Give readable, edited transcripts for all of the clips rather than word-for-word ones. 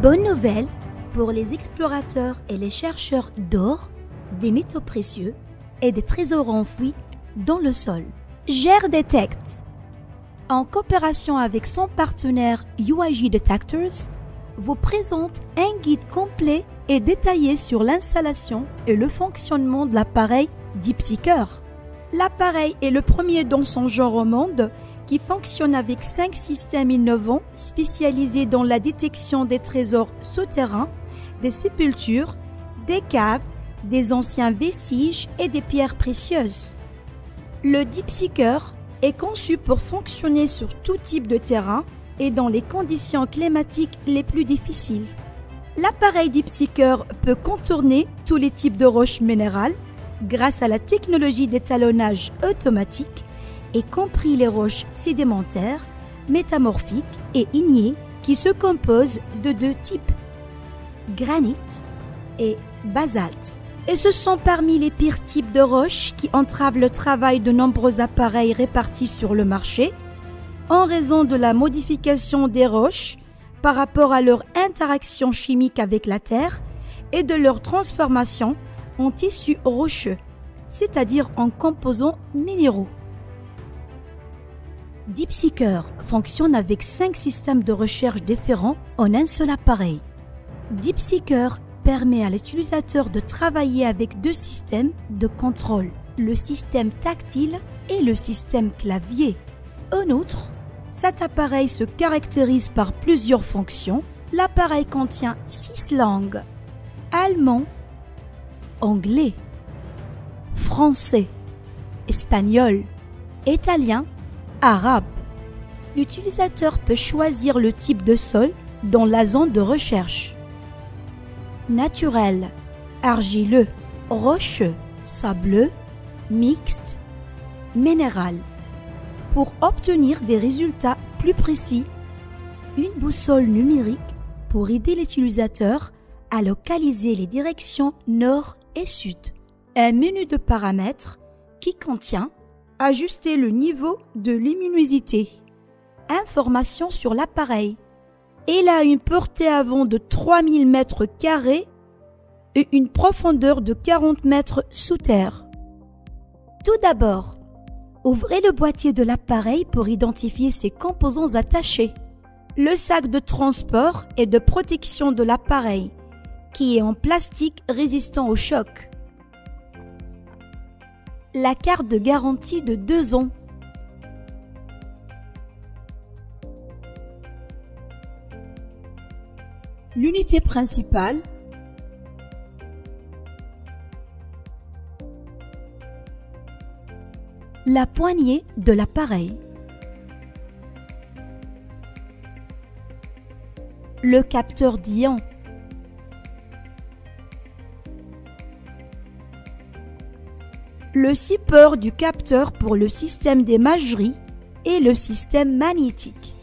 Bonne nouvelle pour les explorateurs et les chercheurs d'or, des métaux précieux et des trésors enfouis dans le sol. GeoDetect, en coopération avec son partenaire UIG Detectors, vous présente un guide complet et détaillé sur l'installation et le fonctionnement de l'appareil DeepSeeker. L'appareil est le premier dans son genre au monde qui fonctionne avec 5 systèmes innovants spécialisés dans la détection des trésors souterrains, des sépultures, des caves, des anciens vestiges et des pierres précieuses. Le DeepSeeker est conçu pour fonctionner sur tout type de terrain et dans les conditions climatiques les plus difficiles. L'appareil DeepSeeker peut contourner tous les types de roches minérales grâce à la technologie d'étalonnage automatique, y compris les roches sédimentaires, métamorphiques et ignées qui se composent de 2 types, granit et basalte. Et ce sont parmi les pires types de roches qui entravent le travail de nombreux appareils répartis sur le marché en raison de la modification des roches par rapport à leur interaction chimique avec la terre et de leur transformation en tissus rocheux, c'est-à-dire en composants minéraux. DeepSeeker fonctionne avec 5 systèmes de recherche différents en un seul appareil. DeepSeeker permet à l'utilisateur de travailler avec 2 systèmes de contrôle, le système tactile et le système clavier. En outre, cet appareil se caractérise par plusieurs fonctions. L'appareil contient 6 langues: allemand, anglais, français, espagnol, italien, arabe. L'utilisateur peut choisir le type de sol dans la zone de recherche: naturel, argileux, rocheux, sableux, mixte, minéral. Pour obtenir des résultats plus précis, une boussole numérique pour aider l'utilisateur à localiser les directions nord et sud. Un menu de paramètres qui contient ajuster le niveau de luminosité, informations sur l'appareil. Il a une portée avant de 3000 mètres carrés et une profondeur de 40 mètres sous terre. Tout d'abord, ouvrez le boîtier de l'appareil pour identifier ses composants attachés. Le sac de transport et de protection de l'appareil, qui est en plastique résistant au choc. La carte de garantie de 2 ans. L'unité principale. La poignée de l'appareil. Le capteur d'ion. Le support du capteur pour le système d'imagerie et le système magnétique.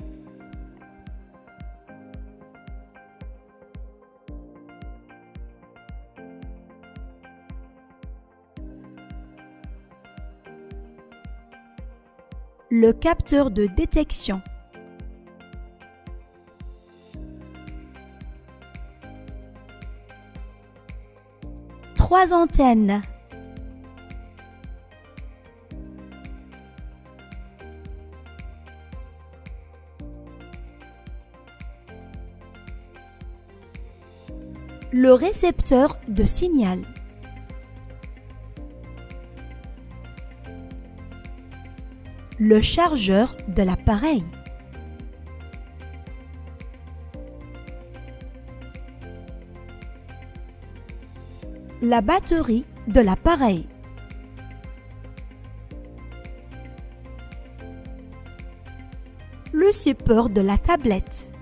Le capteur de détection. Trois antennes. Le récepteur de signal. Le chargeur de l'appareil. La batterie de l'appareil. Le support de la tablette.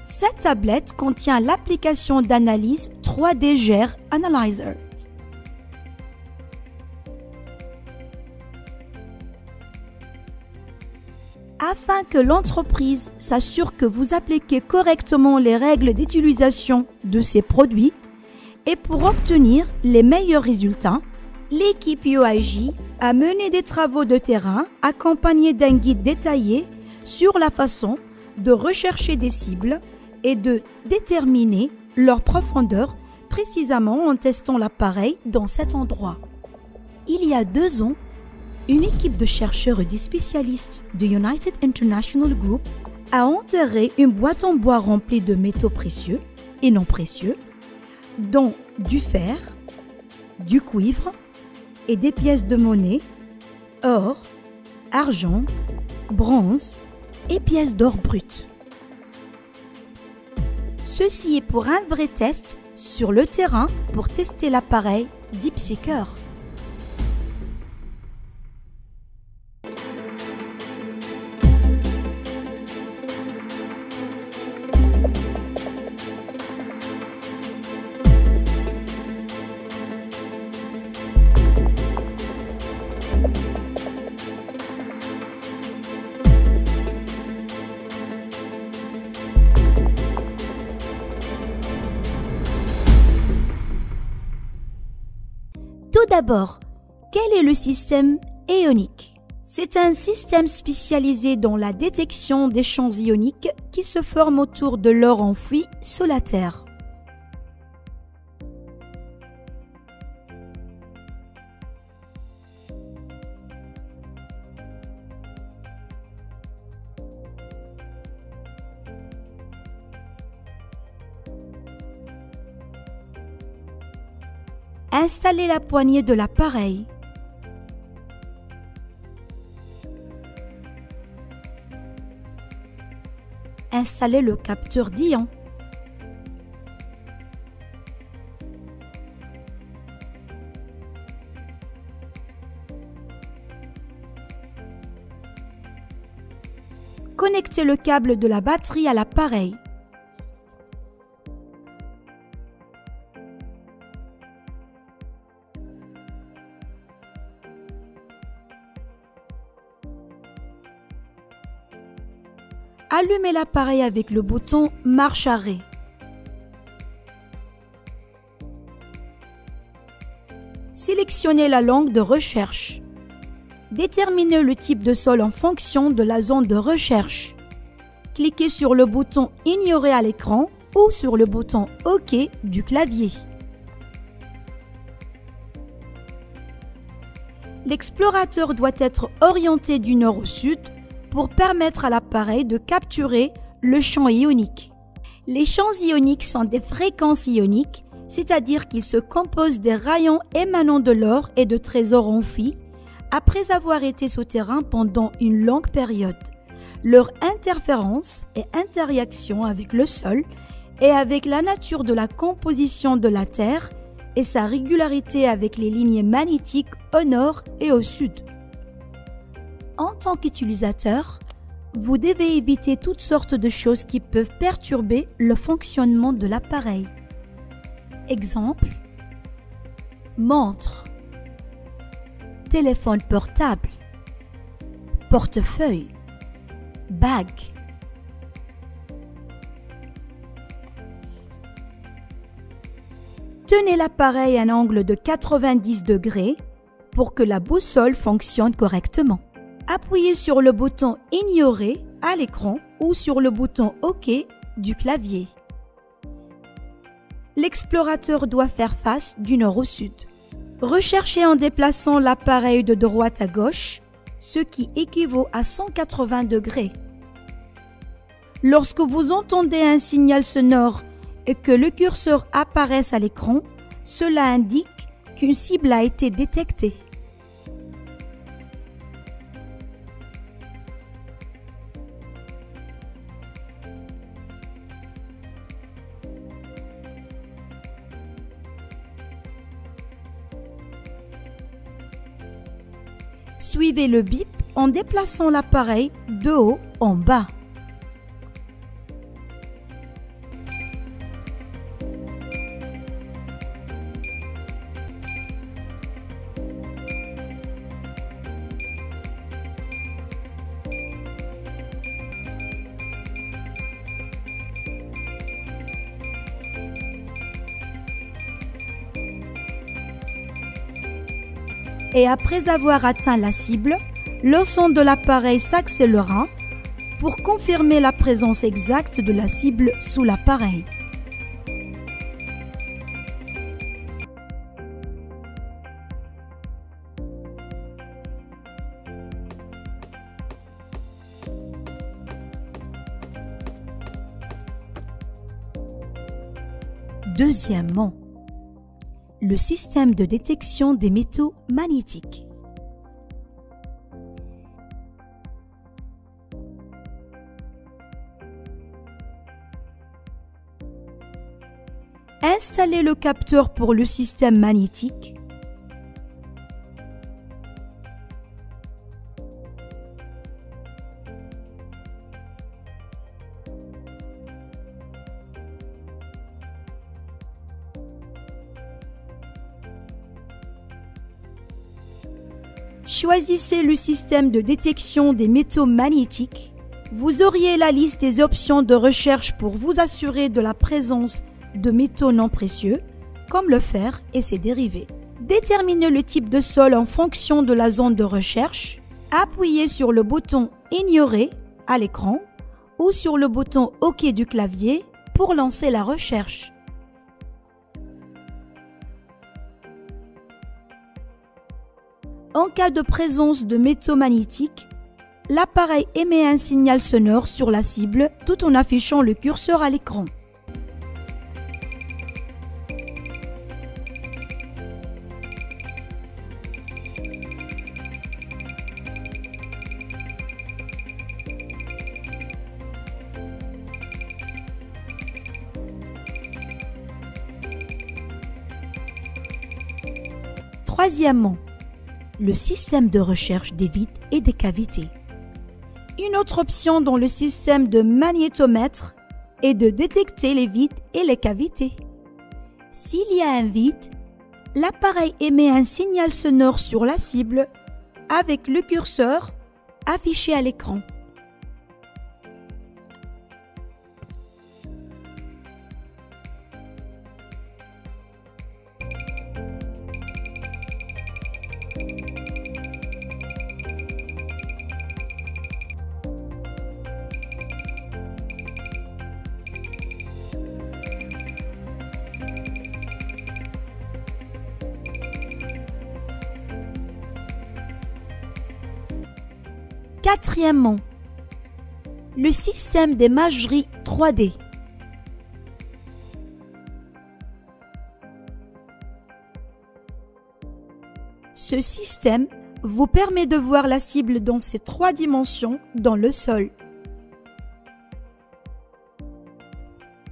Cette tablette contient l'application d'analyse 3D GER Analyzer. Afin que l'entreprise s'assure que vous appliquez correctement les règles d'utilisation de ces produits et pour obtenir les meilleurs résultats, l'équipe UIG à mener des travaux de terrain accompagnés d'un guide détaillé sur la façon de rechercher des cibles et de déterminer leur profondeur précisément en testant l'appareil dans cet endroit. Il y a 2 ans, une équipe de chercheurs et de spécialistes de United International Group a enterré une boîte en bois remplie de métaux précieux et non précieux, dont du fer, du cuivre et des pièces de monnaie, or, argent, bronze et pièces d'or brut. Ceci est pour un vrai test sur le terrain pour tester l'appareil DeepSeeker. Tout d'abord, quel est le système ionique? C'est un système spécialisé dans la détection des champs ioniques qui se forment autour de l'or enfoui sous la Terre. Installez la poignée de l'appareil. Installez le capteur d'ion. Connectez le câble de la batterie à l'appareil. Allumez l'appareil avec le bouton marche arrêt. Sélectionnez la langue de recherche. Déterminez le type de sol en fonction de la zone de recherche. Cliquez sur le bouton Ignorer à l'écran ou sur le bouton OK du clavier. L'explorateur doit être orienté du nord au sud pour permettre à l'appareil de capturer le champ ionique. Les champs ioniques sont des fréquences ioniques, c'est-à-dire qu'ils se composent des rayons émanant de l'or et de trésors enfouis après avoir été souterrains pendant une longue période. Leur interférence et interaction avec le sol et avec la nature de la composition de la Terre et sa régularité avec les lignes magnétiques au nord et au sud. En tant qu'utilisateur, vous devez éviter toutes sortes de choses qui peuvent perturber le fonctionnement de l'appareil. Exemple, montre, téléphone portable, portefeuille, bague. Tenez l'appareil à un angle de 90 degrés pour que la boussole fonctionne correctement. Appuyez sur le bouton Ignorer à l'écran ou sur le bouton OK du clavier. L'explorateur doit faire face du nord au sud. Recherchez en déplaçant l'appareil de droite à gauche, ce qui équivaut à 180 degrés. Lorsque vous entendez un signal sonore et que le curseur apparaisse à l'écran, cela indique qu'une cible a été détectée. Suivez le bip en déplaçant l'appareil de haut en bas. et après avoir atteint la cible, le son de l'appareil s'accélérera pour confirmer la présence exacte de la cible sous l'appareil. Deuxièmement, le système de détection des métaux magnétiques. Installez le capteur pour le système magnétique. Choisissez le système de détection des métaux magnétiques. Vous auriez la liste des options de recherche pour vous assurer de la présence de métaux non précieux, comme le fer et ses dérivés. Déterminez le type de sol en fonction de la zone de recherche. Appuyez sur le bouton « Ignorer » à l'écran ou sur le bouton « OK » du clavier pour lancer la recherche. En cas de présence de métaux magnétiques, l'appareil émet un signal sonore sur la cible tout en affichant le curseur à l'écran. Troisièmement, le système de recherche des vides et des cavités. Une autre option dans le système de magnétomètre est de détecter les vides et les cavités. S'il y a un vide, l'appareil émet un signal sonore sur la cible avec le curseur affiché à l'écran. Quatrièmement, le système d'imagerie 3D. Ce système vous permet de voir la cible dans ses 3 dimensions dans le sol.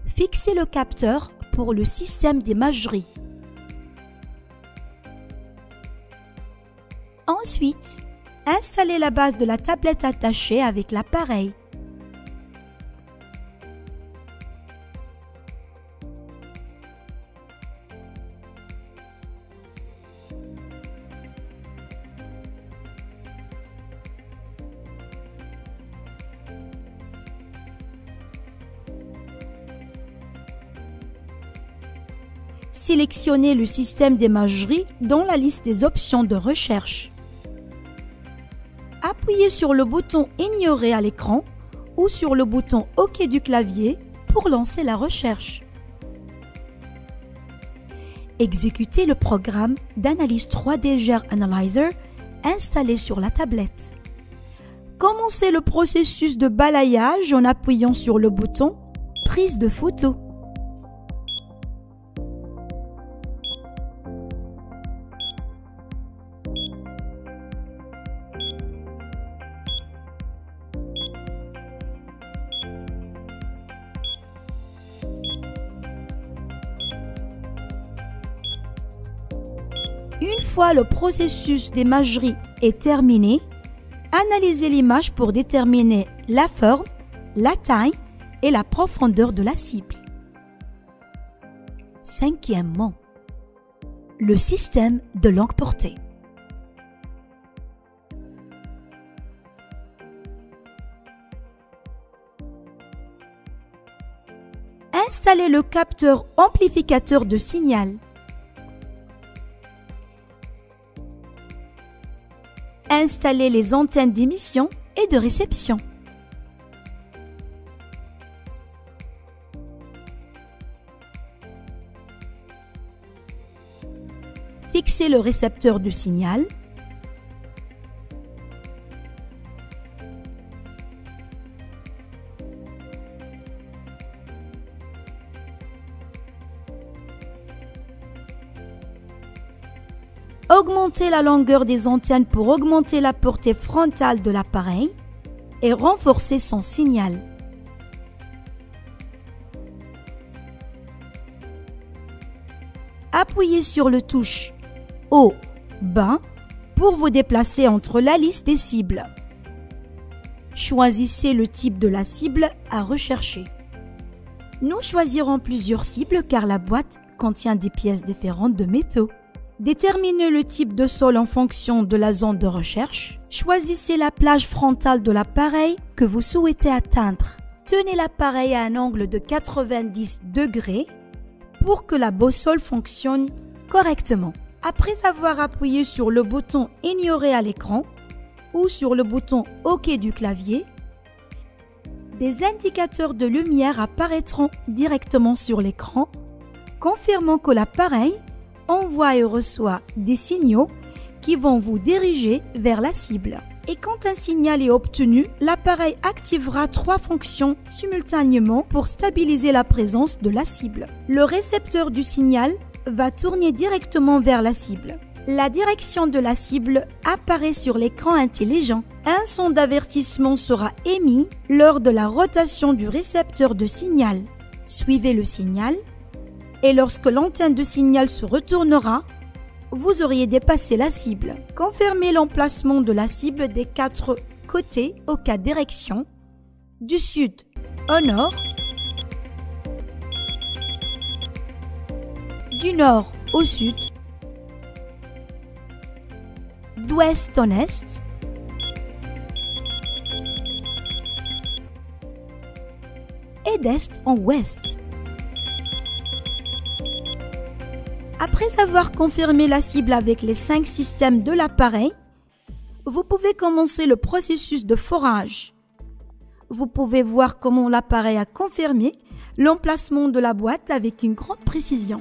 Fixez le capteur pour le système d'imagerie. Ensuite, installez la base de la tablette attachée avec l'appareil. Sélectionnez le système d'imagerie dans la liste des options de recherche. Appuyez sur le bouton « Ignorer » à l'écran ou sur le bouton « OK » du clavier pour lancer la recherche. Exécutez le programme d'analyse 3D GER Analyzer installé sur la tablette. Commencez le processus de balayage en appuyant sur le bouton « Prise de photo ». Une fois le processus d'imagerie est terminé, analysez l'image pour déterminer la forme, la taille et la profondeur de la cible. Cinquièmement, le système de longue portée. Installez le capteur amplificateur de signal. installer les antennes d'émission et de réception. Fixez le récepteur de signal. Augmentez la longueur des antennes pour augmenter la portée frontale de l'appareil et renforcer son signal. Appuyez sur le touche haut, bas pour vous déplacer entre la liste des cibles. Choisissez le type de la cible à rechercher. Nous choisirons plusieurs cibles car la boîte contient des pièces différentes de métaux. Déterminez le type de sol en fonction de la zone de recherche. Choisissez la plage frontale de l'appareil que vous souhaitez atteindre. Tenez l'appareil à un angle de 90 degrés pour que la boussole fonctionne correctement. Après avoir appuyé sur le bouton « Ignorer » à l'écran ou sur le bouton « OK » du clavier, des indicateurs de lumière apparaîtront directement sur l'écran, confirmant que l'appareil envoie et reçoit des signaux qui vont vous diriger vers la cible. Et quand un signal est obtenu, l'appareil activera 3 fonctions simultanément pour stabiliser la présence de la cible. Le récepteur du signal va tourner directement vers la cible. La direction de la cible apparaît sur l'écran intelligent. Un son d'avertissement sera émis lors de la rotation du récepteur de signal. Suivez le signal et lorsque l'antenne de signal se retournera, vous auriez dépassé la cible. Confirmez l'emplacement de la cible des 4 côtés aux 4 directions, du sud au nord, du nord au sud, d'ouest en est, et d'est en ouest. Après avoir confirmé la cible avec les 5 systèmes de l'appareil, vous pouvez commencer le processus de forage. Vous pouvez voir comment l'appareil a confirmé l'emplacement de la boîte avec une grande précision.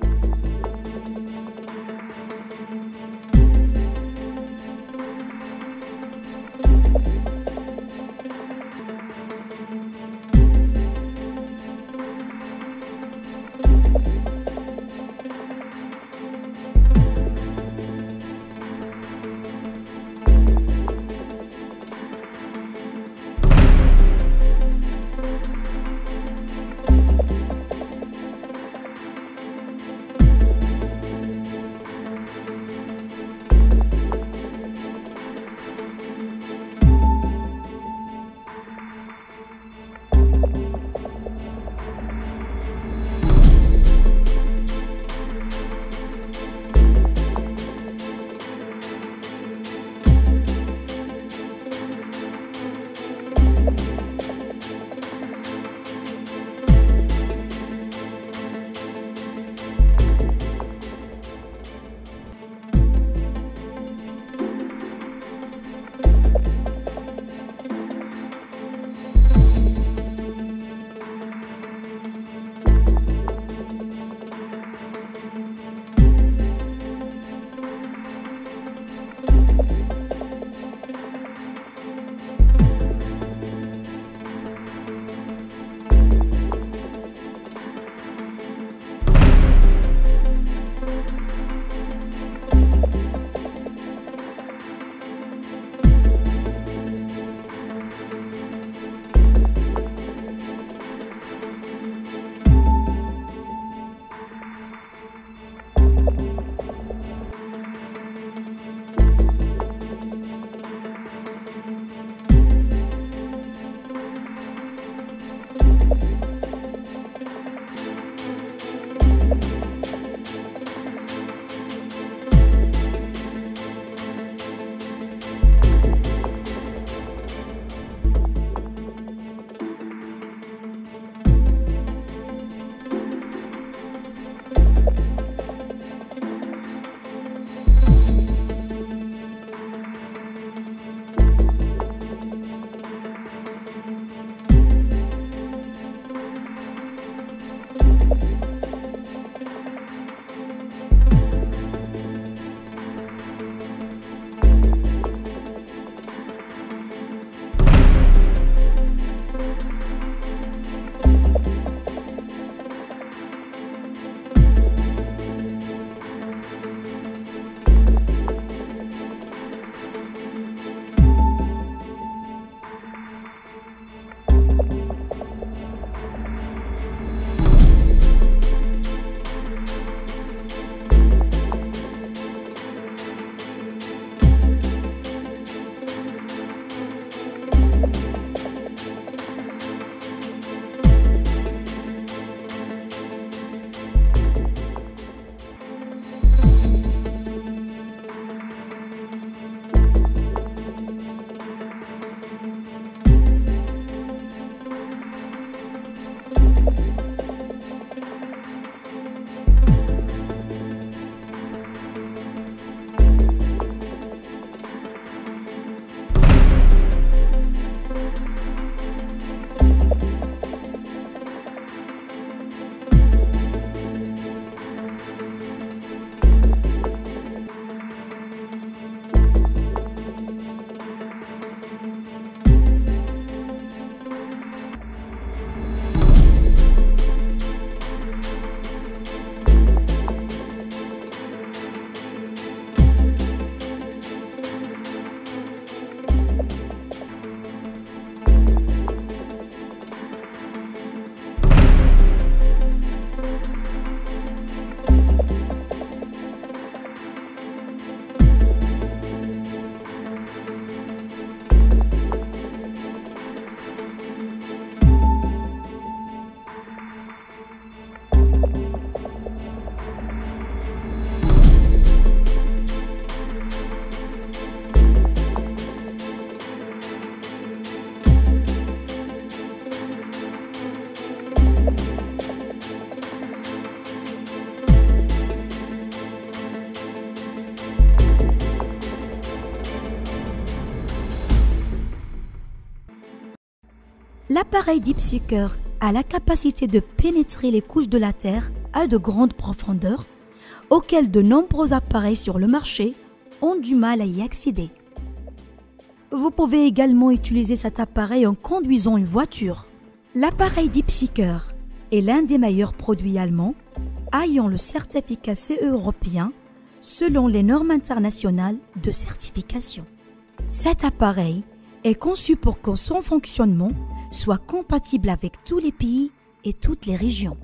L'appareil Deep Seeker a la capacité de pénétrer les couches de la Terre à de grandes profondeurs, auxquelles de nombreux appareils sur le marché ont du mal à y accéder. Vous pouvez également utiliser cet appareil en conduisant une voiture. L'appareil Deep Seeker est l'un des meilleurs produits allemands ayant le certificat CE européen selon les normes internationales de certification. Cet appareil est conçu pour que son fonctionnement soit compatible avec tous les pays et toutes les régions.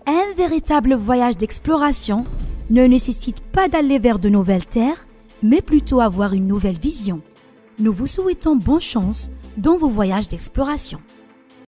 Un véritable voyage d'exploration ne nécessite pas d'aller vers de nouvelles terres, mais plutôt avoir une nouvelle vision. Nous vous souhaitons bonne chance dans vos voyages d'exploration.